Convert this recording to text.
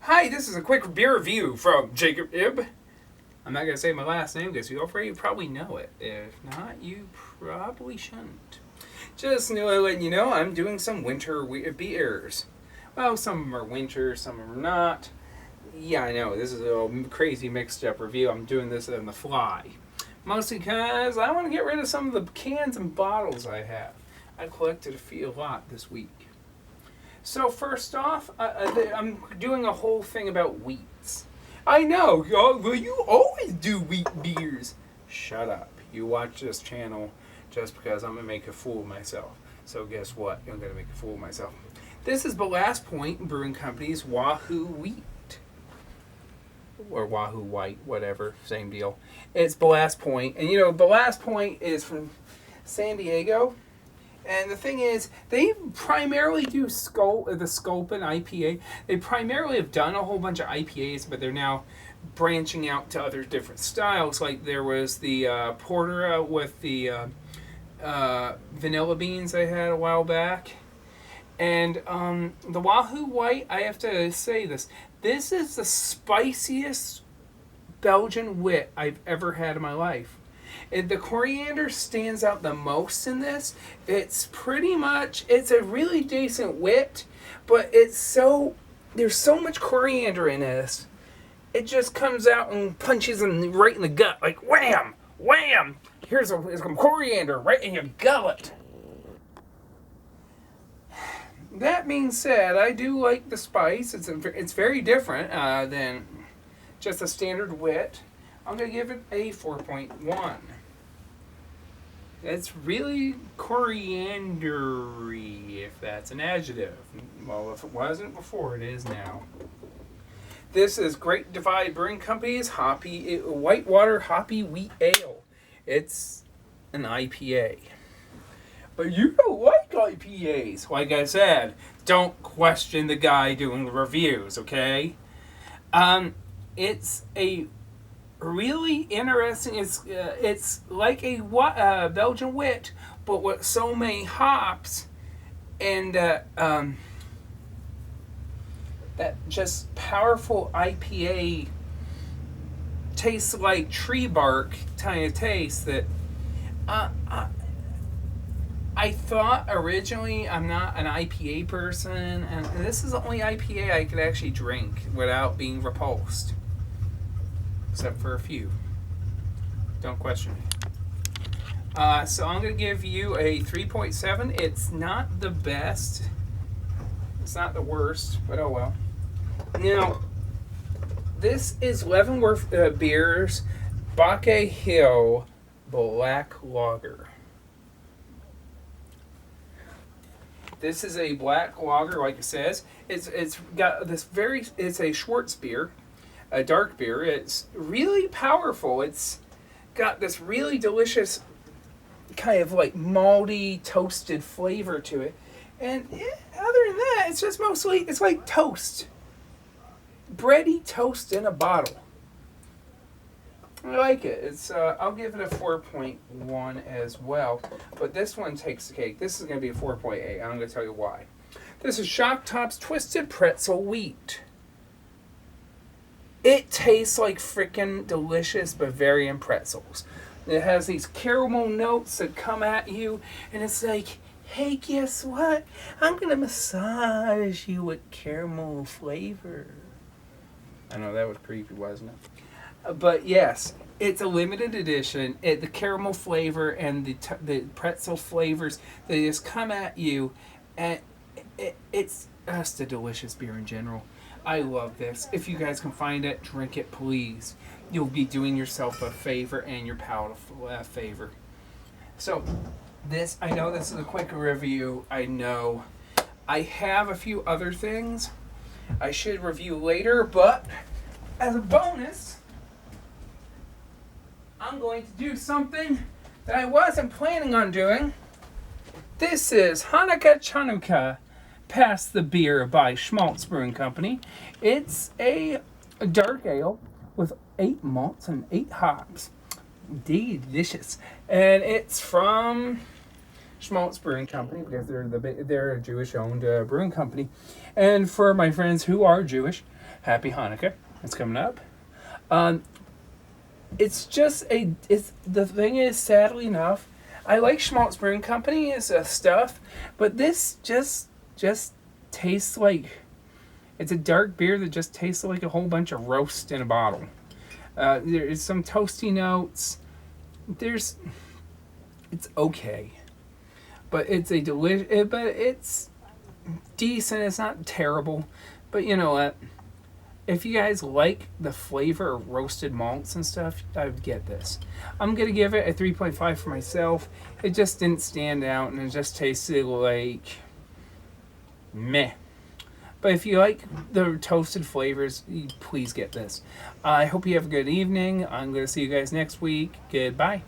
Hi, this is a quick beer review from Jacob Ibb. I'm not going to say my last name because you already probably know it. If not, you probably shouldn't. Just letting you know I'm doing some winter beers. Well, some of them are winter, some of them are not. Yeah, I know, this is a crazy mixed up review. I'm doing this on the fly. Mostly because I want to get rid of some of the cans and bottles I have. I collected a lot this week. So first off, I'm doing a whole thing about wheats. I know, well, you always do wheat beers. Shut up. You watch this channel just because I'm going to make a fool of myself. So guess what? I'm going to make a fool of myself. This is Ballast Point Brewing Company's Wahoo Wheat. Or Wahoo White, whatever, same deal. It's Ballast Point. And Ballast Point is from San Diego. And the thing is, they primarily do the Sculpin IPA. They primarily have done a whole bunch of IPAs, but they're now branching out to other different styles. Like there was the porter with the vanilla beans I had a while back. And the Wahoo White, I have to say this. This is the spiciest Belgian wit I've ever had in my life. The coriander stands out the most in this. It's a really decent wit, but there's so much coriander in this. It just comes out and punches them right in the gut, like wham, wham. Here's some coriander right in your gullet. That being said, I do like the spice. It's very different than just a standard wit. I'm going to give it a 4.1. It's really coriandery, if that's an adjective. Well, if it wasn't before, it is now. This is Great Divide Brewing Company's Whitewater Hoppy Wheat Ale. It's an IPA. But you don't like IPAs. Like I said, don't question the guy doing the reviews, okay? It's a really interesting. It's like a Belgian wit, but with so many hops and that just powerful IPA tastes like tree bark kind of taste that I thought originally I'm not an IPA person, and this is the only IPA I could actually drink without being repulsed. Except for a few. Don't question me. So I'm going to give you a 3.7. It's not the best. It's not the worst, but oh well. Now, this is Leavenworth Beer's Backe Hill Black Lager. This is a black lager, like it says. It's got this it's a Schwartz beer. A dark beer. It's really powerful. It's got this really delicious kind of like malty toasted flavor to it. And other than that, it's just it's like toast. Bready toast in a bottle. I like it. I'll give it a 4.1 as well. But this one takes the cake. This is going to be a 4.8. I'm going to tell you why. This is Shock Top's Twisted Pretzel Wheat. It tastes like freaking delicious Bavarian pretzels. It has these caramel notes that come at you, and it's like, hey, guess what? I'm going to massage you with caramel flavor. I know, that was creepy, wasn't it? But yes, it's a limited edition. The caramel flavor and the pretzel flavors, they just come at you, and it's just a delicious beer in general. I love this. If you guys can find it, drink it, please. You'll be doing yourself a favor and your palate a favor. So, I know this is a quick review. I know. I have a few other things I should review later, but as a bonus, I'm going to do something that I wasn't planning on doing. This is Hanukkah Chanukah Pass the Beer by Schmaltz Brewing Company. It's a dark ale with 8 malts and 8 hops. Delicious. And it's from Schmaltz Brewing Company because they're a Jewish-owned brewing company. And for my friends who are Jewish, Happy Hanukkah. It's coming up. Um, it's just it's the thing is, sadly enough, I like Schmaltz Brewing Company's stuff, but this just tastes like it's a dark beer that just tastes like a whole bunch of roast in a bottle. There is some toasty notes. It's okay, but it's a but it's decent. It's not terrible, but you know what? If you guys like the flavor of roasted malts and stuff, I would get this. I'm going to give it a 3.5 for myself. It just didn't stand out, and it just tasted like meh. But if you like the toasted flavors, please get this. I hope you have a good evening. I'm going to see you guys next week. Goodbye.